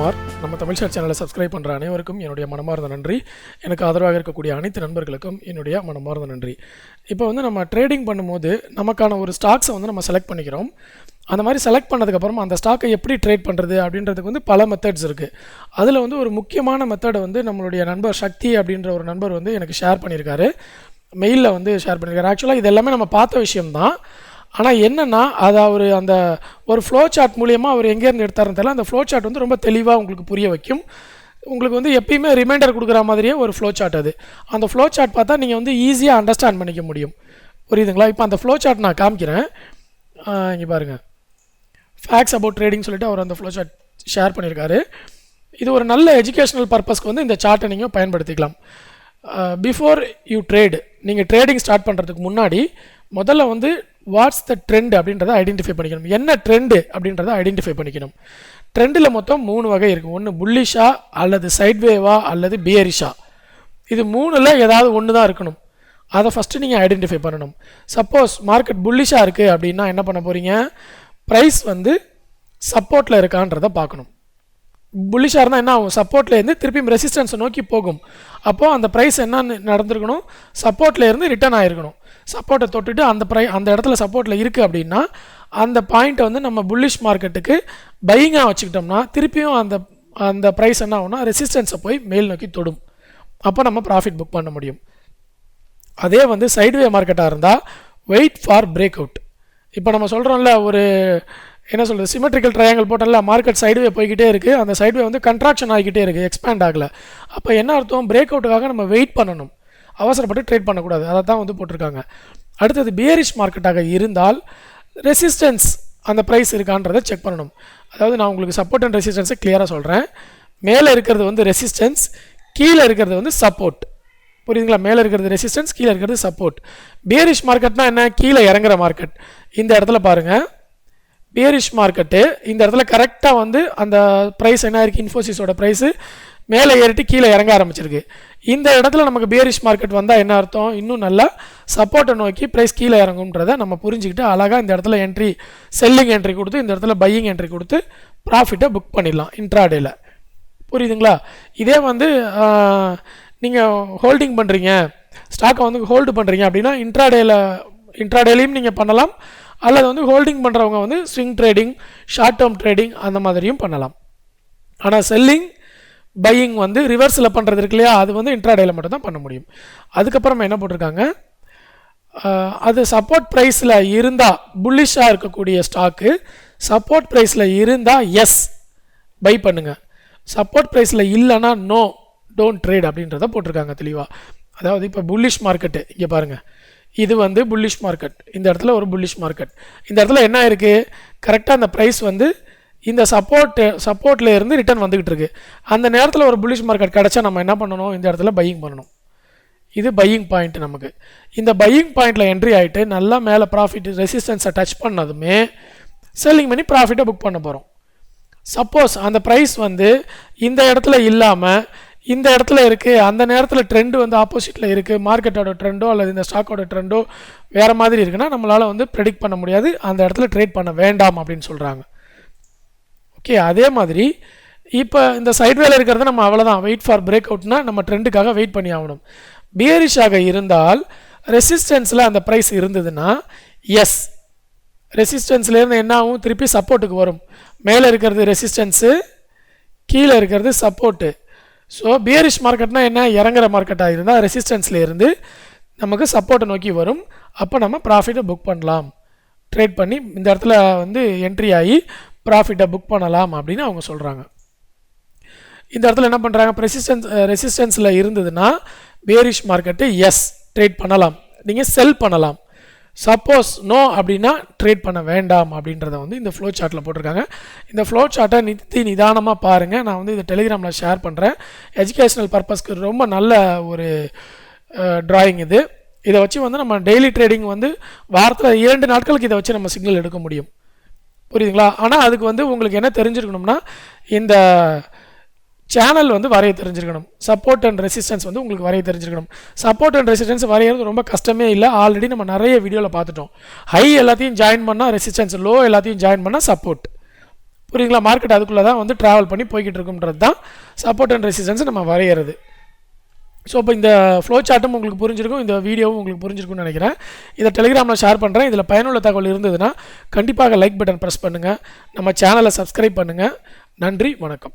முத்துக்குமார். நம்ம தமிழ் ஷேர் சேனலை சப்ஸ்கிரைப் பண்ணுற அனைவருக்கும் என்னுடைய மனமார்ந்த நன்றி. எனக்கு ஆதரவாக இருக்கக்கூடிய அனைத்து நண்பர்களுக்கும் என்னுடைய மனமார்ந்த நன்றி. இப்போ நம்ம ட்ரேடிங் பண்ணும்போது நமக்கான ஒரு ஸ்டாக்ஸை நம்ம செலக்ட் பண்ணிக்கிறோம். அந்த மாதிரி செலக்ட் பண்ணதுக்கப்புறம் அந்த ஸ்டாக்கை எப்படி ட்ரேட் பண்ணுறது அப்படின்றதுக்கு பல மெத்தட்ஸ் இருக்குது. அதில் ஒரு முக்கியமான மெத்தடை நம்மளுடைய நண்பர் சக்தி அப்படின்ற ஒரு நண்பர் எனக்கு ஷேர் பண்ணியிருக்காரு, மெயிலில் ஷேர் பண்ணியிருக்காரு. ஆக்சுவலாக இது எல்லாமே நம்ம பார்த்த விஷயம்தான். ஆனால் என்னென்னா அது அவர் அந்த ஒரு ஃப்ளோ சார்ட் மூலியமாக அவர் எங்கேருந்து எடுத்தாருன்னு தெரியல. அந்த ஃப்ளோ சார்ட் ரொம்ப தெளிவாக உங்களுக்கு புரிய வைக்கும். உங்களுக்கு எப்பயுமே ரிமைண்டர் கொடுக்குற மாதிரியே ஒரு ஃப்ளோ சார்ட் அது. அந்த ஃப்ளோ சார்ட் பார்த்தா நீங்கள் ஈஸியாக அண்டர்ஸ்டாண்ட் பண்ணிக்க முடியும். புரியுதுங்களா? இப்போ அந்த ஃப்ளோ சார்ட் நான் காமிக்கிறேன். இங்கே பாருங்கள், ஃபேக்ட்ஸ் அபவுட் ட்ரேடிங் சொல்லிட்டு அவர் அந்த ஃப்ளோ சார்ட் ஷேர் பண்ணியிருக்காரு. இது ஒரு நல்ல எஜுகேஷனல் பர்பஸ்க்கு இந்த சார்ட்டை நீங்கள் பயன்படுத்திக்கலாம். பிஃபோர் யூ ட்ரேட், நீங்கள் ட்ரேடிங் ஸ்டார்ட் பண்ணுறதுக்கு முன்னாடி முதல்ல வாட்ஸ் த ட்ரெண்ட் அப்படின்றத ஐடென்டிஃபை பண்ணிக்கணும். என்ன ட்ரெண்டு அப்படின்றத ஐடென்டிஃபை பண்ணிக்கணும். ட்ரெண்டில் மொத்தம் 3 வகை இருக்குது. ஒன்று புல்லிஷா அல்லது சைட்வேவா அல்லது பியரிஷா. இது 3ல் ஏதாவது ஒன்று தான் இருக்கணும். அதை ஃபஸ்ட்டு நீங்கள் ஐடென்டிஃபை பண்ணணும். சப்போஸ் மார்க்கெட் புல்லிஷாக இருக்குது அப்படின்னா என்ன பண்ண போகிறீங்க, ப்ரைஸ் சப்போர்ட்டில் இருக்கான்றதை பார்க்கணும். புல்லிஷாக இருந்தால் என்ன ஆகும், சப்போர்ட்லேருந்து திருப்பியும் ரெசிஸ்டன்ஸை நோக்கி போகும். அப்போது அந்த ப்ரைஸ் என்ன நடந்திருக்கணும், சப்போர்ட்லேருந்து ரிட்டர்ன் ஆகிருக்கணும். சப்போர்ட்டை தொட்டுட்டு அந்த இடத்துல சப்போர்ட்டில் இருக்குது அப்படின்னா அந்த பாயிண்ட்டை நம்ம புல்லிஷ் மார்க்கெட்டுக்கு பையிங்காக வச்சுக்கிட்டோம்னா திருப்பியும் அந்த ப்ரைஸ் என்ன ஆகும்னா ரெசிஸ்டன்ஸை போய் மேல் நோக்கி தொடும். அப்போ நம்ம ப்ராஃபிட் புக் பண்ண முடியும். அதே சைட்வே மார்க்கெட்டாக இருந்தால் வெயிட் ஃபார் பிரேக் அவுட். இப்போ நம்ம சொல்கிறோம்ல, ஒரு என்ன சொல்கிறது, சிமெட்ரிக்கல் ட்ரையாங்கிள் போட்டோம்ல, மார்க்கெட் சைடுவே போய்கிட்டே இருக்குது, அந்த சைடுவே கண்ட்ராக்ஷன் ஆகிக்கிட்டே இருக்குது, எக்ஸ்பேண்ட் ஆகலை. அப்போ என்ன அர்த்தம், பிரேக் அவுட்டுக்காக நம்ம வெயிட் பண்ணணும், அவசரப்பட்டு ட்ரேட் பண்ணக்கூடாது. அதை தான் போட்டிருக்காங்க. அடுத்தது பியரிஷ் மார்க்கெட்டாக இருந்தால் ரெசிஸ்டன்ஸ் அந்த ப்ரைஸ் இருக்கான்றதை செக் பண்ணணும். அதாவது நான் உங்களுக்கு சப்போர்ட் அண்ட் ரெசிஸ்டன்ஸை கிளியராக சொல்கிறேன். மேலே இருக்கிறது ரெசிஸ்டன்ஸ், கீழே இருக்கிறது சப்போர்ட். புரியுதுங்களா? மேலே இருக்கிறது ரெசிஸ்டன்ஸ், கீழே இருக்கிறது சப்போர்ட். பியரிஷ் மார்க்கெட்னா என்ன, கீழே இறங்குற மார்க்கெட். இந்த இடத்துல பாருங்கள், பியரிஷ் மார்க்கெட்டு இந்த இடத்துல கரெக்டாக அந்த ப்ரைஸ் என்ன இருக்குது, இன்ஃபோசிஸோட ப்ரைஸு மேலே ஏறிட்டு கீழே இறங்க ஆரம்பிச்சிருக்கு. இந்த இடத்துல நமக்கு பியரிஷ் மார்க்கெட் வந்தால் என்ன அர்த்தம், இன்னும் நல்லா சப்போர்ட்டை நோக்கி ப்ரைஸ் கீழே இறங்கும்ன்றதை நம்ம புரிஞ்சுக்கிட்டு அழகாக இந்த இடத்துல என்ட்ரி, செல்லிங் என்ட்ரி கொடுத்து இந்த இடத்துல பையிங் என்ட்ரி கொடுத்து ப்ராஃபிட்டை புக் பண்ணிடலாம் இன்ட்ராடேயில். புரியுதுங்களா? இதே நீங்கள் ஹோல்டிங் பண்ணுறீங்க, ஸ்டாக்கை ஹோல்டு பண்ணுறீங்க அப்படின்னா இன்ட்ராடேலையும் நீங்கள் பண்ணலாம். அல்லது ஹோல்டிங் பண்ணுறவங்க swing trading, short term trading அந்த மாதிரியும் பண்ணலாம். ஆனால் செல்லிங் பையிங் ரிவர்ஸில் பண்ணுறது இருக்கு இல்லையா, அது இன்ட்ராடேயில் மட்டும் தான் பண்ண முடியும். அதுக்கப்புறம் என்ன போட்டிருக்காங்க, அது சப்போர்ட் ப்ரைஸில் இருந்தால், புல்லிஷாக இருக்கக்கூடிய ஸ்டாக்கு சப்போர்ட் ப்ரைஸில் இருந்தால் எஸ் பை பண்ணுங்கள், சப்போர்ட் ப்ரைஸில் இல்லைன்னா நோ டோன்ட் ட்ரேட் அப்படின்றத போட்டிருக்காங்க தெளிவாக. அதாவது இப்போ புல்லிஷ் மார்க்கெட்டு இங்கே பாருங்கள், இது புல்லிஷ் மார்க்கெட், இந்த இடத்துல ஒரு புல்லிஷ் மார்க்கெட். இந்த இடத்துல என்ன இருக்குது, கரெக்டாக அந்த ப்ரைஸ் இந்த சப்போர்ட்டில் இருந்து ரிட்டர்ன் வந்துக்கிட்டு இருக்குது. அந்த நேரத்தில் ஒரு புல்லிஷ் மார்க்கெட் கிடச்சா நம்ம என்ன பண்ணணும், இந்த இடத்துல பையிங் பண்ணணும். இது பையிங் பாயிண்ட். நமக்கு இந்த பையிங் பாயிண்டில் என்ட்ரி ஆகிட்டு நல்லா மேலே ப்ராஃபிட் ரெசிஸ்டன்ஸை டச் பண்ணதுமே செல்லிங் பண்ணி ப்ராஃபிட்டை புக் பண்ண போகிறோம். சப்போஸ் அந்த ப்ரைஸ் இந்த இடத்துல இல்லாமல் இந்த இடத்துல இருக்குது, அந்த நேரத்தில் ட்ரெண்டு ஆப்போசிட்டில் இருக்குது, மார்க்கெட்டோட ட்ரெண்டோ அல்லது இந்த ஸ்டாக்கோட ட்ரெண்டோ வேறு மாதிரி இருக்குன்னா நம்மளால் ப்ரெடிக்ட் பண்ண முடியாது, அந்த இடத்துல ட்ரேட் பண்ண வேண்டாம் அப்படின்னு சொல்கிறாங்க. ஓகே, அதே மாதிரி இப்போ இந்த சைட்வேல இருக்கிறத நம்ம அவ்வளோதான், வெயிட் ஃபார் பிரேக் அவுட்னா நம்ம ட்ரெண்டுக்காக வெயிட் பண்ணி ஆகணும். பியரிஷாக இருந்தால் ரெசிஸ்டன்ஸில் அந்த ப்ரைஸ் இருந்ததுன்னா எஸ், ரெசிஸ்டன்ஸ்லேருந்து என்ன ஆகும், திருப்பி சப்போர்ட்டுக்கு வரும். மேலே இருக்கிறது ரெசிஸ்டன்ஸு, கீழே இருக்கிறது சப்போர்ட்டு. ஸோ பியரிஷ் மார்க்கெட்னா என்ன, இறங்குற மார்க்கெட்டாக இருந்தால் ரெசிஸ்டன்ஸில் இருந்து நமக்கு சப்போர்ட்டை நோக்கி வரும். அப்போ நம்ம ப்ராஃபிட்டை புக் பண்ணலாம், ட்ரேட் பண்ணி இந்த இடத்துல என்ட்ரி ஆகி ப்ராஃபிட்டை புக் பண்ணலாம் அப்படின்னு அவங்க சொல்கிறாங்க. இந்த இடத்துல என்ன பண்ணுறாங்க, ரெசிஸ்டன்ஸில் இருந்ததுன்னா பியரிஷ் மார்க்கெட்டு எஸ் ட்ரேட் பண்ணலாம், நீங்கள் செல் பண்ணலாம். சப்போஸ் நோ அப்படின்னா ட்ரேட் பண்ண வேண்டாம் அப்படின்றத இந்த ஃப்ளோ சார்ட்டில் போட்டிருக்காங்க. இந்த ஃப்ளோ சார்ட்டை நிதானமாக பாருங்கள். நான் இதை டெலிகிராமில் ஷேர் பண்ணுறேன். எஜுகேஷ்னல் பர்பஸ்க்கு ரொம்ப நல்ல ஒரு ட்ராயிங் இது. இதை வச்சு நம்ம டெய்லி ட்ரேடிங் வாரத்தில் 2 நாட்களுக்கு இதை வச்சு நம்ம சிக்னல் எடுக்க முடியும். புரியுதுங்களா? ஆனால் அதுக்கு உங்களுக்கு என்ன தெரிஞ்சிருக்கணும்னா, இந்த சேனல் வரைய தெரிஞ்சிருக்கணும். சப்போர்ட் அண்ட் ரெசிஸ்டன்ஸ் உங்களுக்கு வரைய தெரிஞ்சிருக்கணும். சப்போர்ட் அண்ட் ரெசிஸ்டன்ஸ் வரைகிறது ரொம்ப கஷ்டமே இல்லை, ஆல்ரெடி நம்ம நிறைய வீடியோவில் பார்த்துட்டோம். ஹை எல்லாத்தையும் ஜாயின் பண்ணால் ரெசிஸ்டன்ஸ், லோ எல்லாத்தையும் ஜாயின் பண்ணால் சப்போர்ட். புரியுங்களா? மார்க்கெட் அதுக்குள்ளே தான் வந்து ட்ராவல் பண்ணி போய்கிட்டு இருக்குன்றது தான் சப்போர்ட் அண்ட் ரெசிஸ்டன்ஸ் நம்ம வரைகிறது. ஸோ இப்போ இந்த ஃப்ளோ சார்ட்டும் உங்களுக்கு புரிஞ்சிருக்கும், இந்த வீடியோவும் உங்களுக்கு புரிஞ்சிருக்கும்னு நினைக்கிறேன். இதை டெலிகிராமில் ஷேர் பண்ணுறேன். இதில் பயனுள்ள தகவல் இருந்ததுன்னா கண்டிப்பாக லைக் பட்டன் ப்ரெஸ் பண்ணுங்கள், நம்ம சேனலை சப்ஸ்கிரைப் பண்ணுங்கள். நன்றி, வணக்கம்.